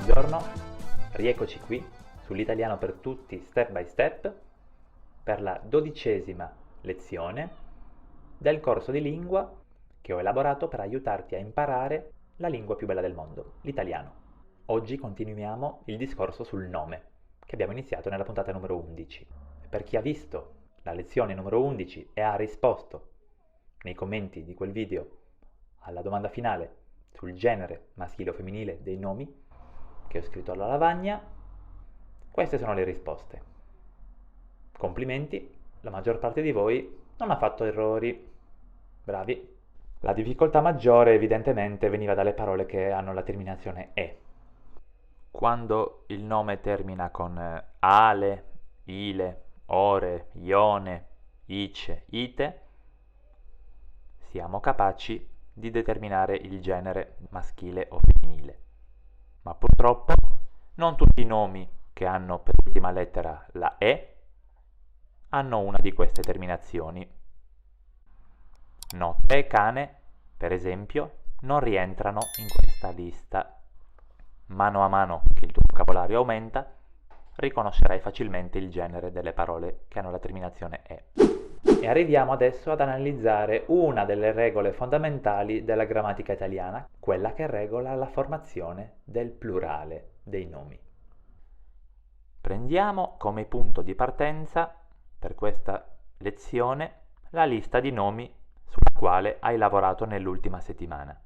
Buongiorno, rieccoci qui sull'italiano per tutti step by step per la 12ª lezione del corso di lingua che ho elaborato per aiutarti a imparare la lingua più bella del mondo, l'italiano. Oggi continuiamo il discorso sul nome che abbiamo iniziato nella puntata numero 11. Per chi ha visto la lezione numero 11 e ha risposto nei commenti di quel video alla domanda finale sul genere maschile o femminile dei nomi che ho scritto alla lavagna, queste sono le risposte. Complimenti, la maggior parte di voi non ha fatto errori. Bravi. La difficoltà maggiore evidentemente veniva dalle parole che hanno la terminazione E. Quando il nome termina con ale, ile, ore, ione, ice, ite, siamo capaci di determinare il genere maschile o femminile. Ma purtroppo non tutti i nomi che hanno per ultima lettera la E hanno una di queste terminazioni. Notte e cane, per esempio, non rientrano in questa lista. Mano a mano che il tuo vocabolario aumenta, riconoscerai facilmente il genere delle parole che hanno la terminazione E. E arriviamo adesso ad analizzare una delle regole fondamentali della grammatica italiana, quella che regola la formazione del plurale dei nomi. Prendiamo come punto di partenza per questa lezione la lista di nomi sulla quale hai lavorato nell'ultima settimana.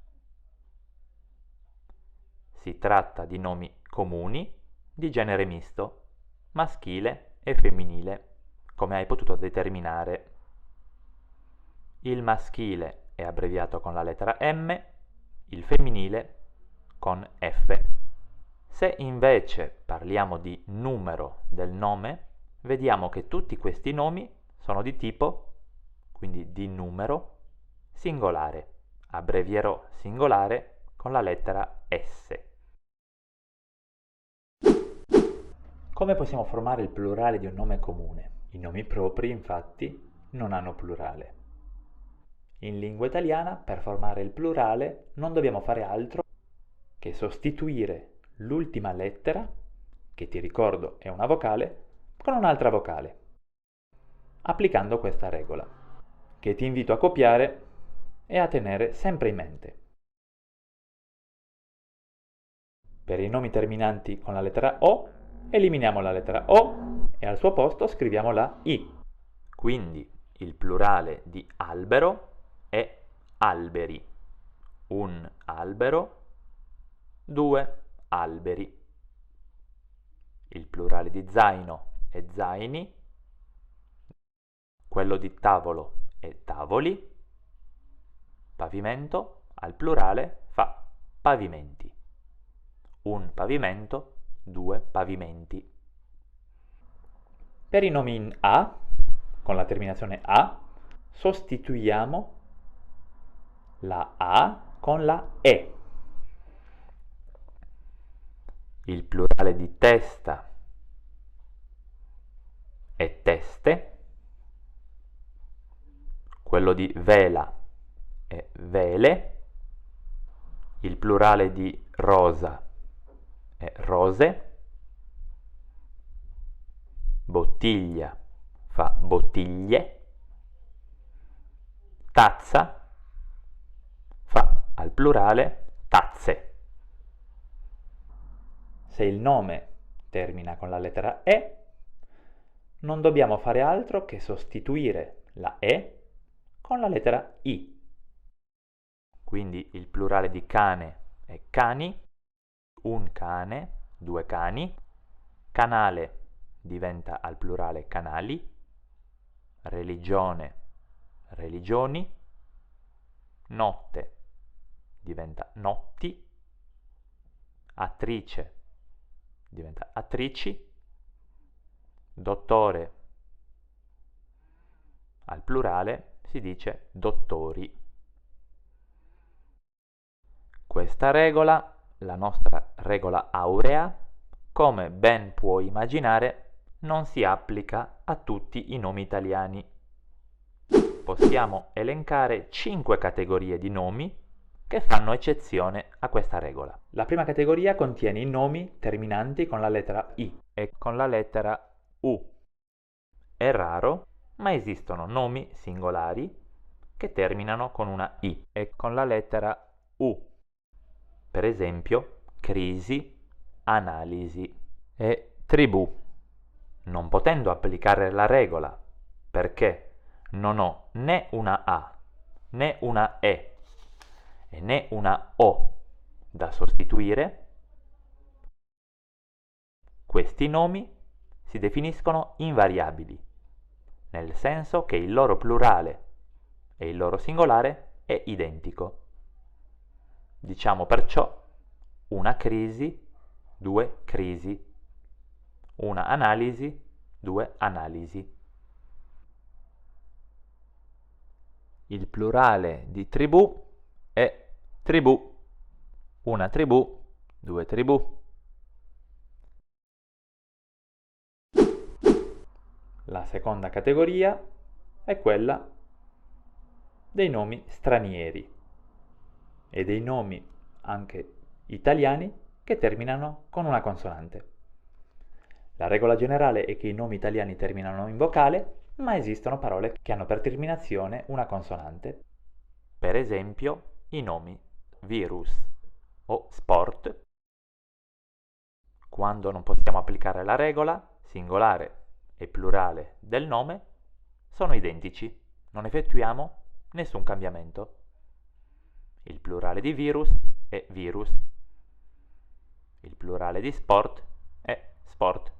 Si tratta di nomi comuni di genere misto, maschile e femminile, come hai potuto determinare. Il maschile è abbreviato con la lettera M, il femminile con F. Se invece parliamo di numero del nome, vediamo che tutti questi nomi sono di tipo, quindi di numero, singolare. Abbrevierò singolare con la lettera S. Come possiamo formare il plurale di un nome comune? I nomi propri, infatti, non hanno plurale. In lingua italiana, per formare il plurale, non dobbiamo fare altro che sostituire l'ultima lettera, che ti ricordo è una vocale, con un'altra vocale, applicando questa regola, che ti invito a copiare e a tenere sempre in mente. Per i nomi terminanti con la lettera O, eliminiamo la lettera O e al suo posto scriviamo la I. Quindi il plurale di albero è alberi. Un albero, due alberi. Il plurale di zaino è zaini. Quello di tavolo è tavoli. Pavimento al plurale fa pavimenti. Un pavimento, due pavimenti. Per i nomi in A, con la terminazione A, sostituiamo la A con la E. Il plurale di testa è teste. Quello di vela è vele. Il plurale di rosa è rose. Bottiglia fa bottiglie. Tazza fa al plurale tazze. Se il nome termina con la lettera E, non dobbiamo fare altro che sostituire la E con la lettera I. Quindi il plurale di cane è cani, un cane, due cani, canale diventa al plurale canali, religione, religioni, notte diventa notti, attrice diventa attrici, dottore al plurale si dice dottori. Questa regola, la nostra regola aurea, come ben puoi immaginare, non si applica a tutti i nomi italiani. Possiamo elencare 5 categorie di nomi che fanno eccezione a questa regola. La prima categoria contiene i nomi terminanti con la lettera I e con la lettera U. È raro, ma esistono nomi singolari che terminano con una I e con la lettera U. Per esempio, crisi, analisi e tribù. Non potendo applicare la regola perché non ho né una A, né una E e né una O da sostituire, questi nomi si definiscono invariabili, nel senso che il loro plurale e il loro singolare è identico. Diciamo perciò una crisi, due crisi, una analisi, due analisi. Il plurale di tribù è tribù, una tribù, due tribù. La seconda categoria è quella dei nomi stranieri e dei nomi anche italiani che terminano con una consonante. La regola generale è che i nomi italiani terminano in vocale, ma esistono parole che hanno per terminazione una consonante. Per esempio, i nomi virus o sport. Quando non possiamo applicare la regola, singolare e plurale del nome sono identici, non effettuiamo nessun cambiamento. Il plurale di virus è virus, il plurale di sport è sport.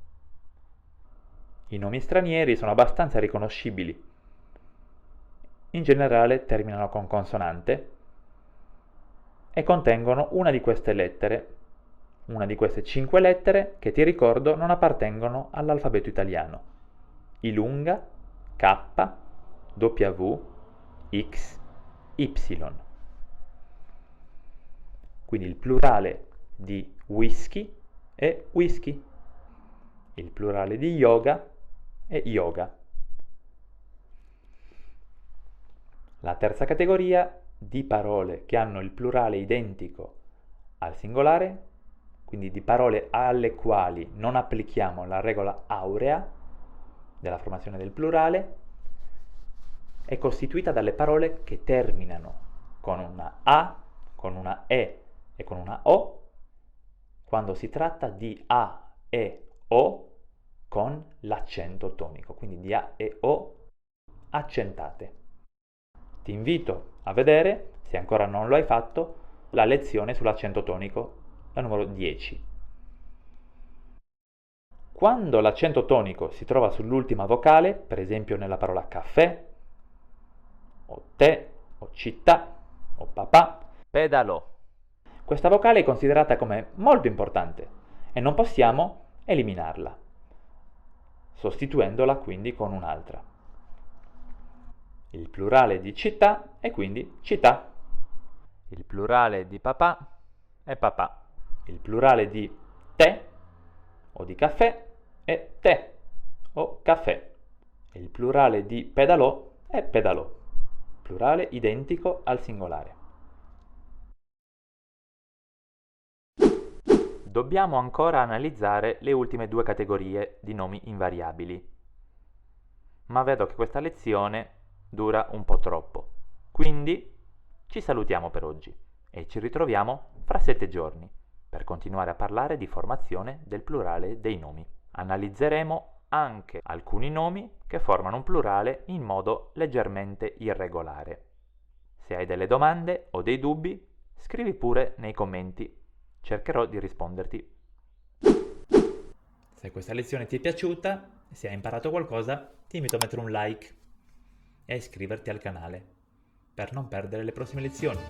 I nomi stranieri sono abbastanza riconoscibili. In generale terminano con consonante e contengono una di queste lettere, una di queste 5 lettere che ti ricordo non appartengono all'alfabeto italiano. I lunga, K, W, X, Y. Quindi il plurale di whisky è whisky, il plurale di yoga è yoga. La terza categoria di parole che hanno il plurale identico al singolare, quindi di parole alle quali non applichiamo la regola aurea della formazione del plurale, è costituita dalle parole che terminano con una A, con una E e con una O, quando si tratta di A, E, O con l'accento tonico, quindi di A e O accentate. Ti invito a vedere, se ancora non lo hai fatto, la lezione sull'accento tonico, la numero 10. Quando l'accento tonico si trova sull'ultima vocale, per esempio nella parola caffè, o tè, o città, o papà, pedalo, questa vocale è considerata come molto importante e non possiamo eliminarla, sostituendola quindi con un'altra. Il plurale di città è quindi città. Il plurale di papà è papà. Il plurale di tè o di caffè è tè o caffè. Il plurale di pedalò è pedalò. Plurale identico al singolare. Dobbiamo ancora analizzare le ultime due categorie di nomi invariabili. Ma vedo che questa lezione dura un po' troppo. Quindi ci salutiamo per oggi e ci ritroviamo fra 7 giorni per continuare a parlare di formazione del plurale dei nomi. Analizzeremo anche alcuni nomi che formano un plurale in modo leggermente irregolare. Se hai delle domande o dei dubbi, scrivi pure nei commenti. Cercherò di risponderti. Se questa lezione ti è piaciuta, se hai imparato qualcosa, ti invito a mettere un like e a iscriverti al canale per non perdere le prossime lezioni.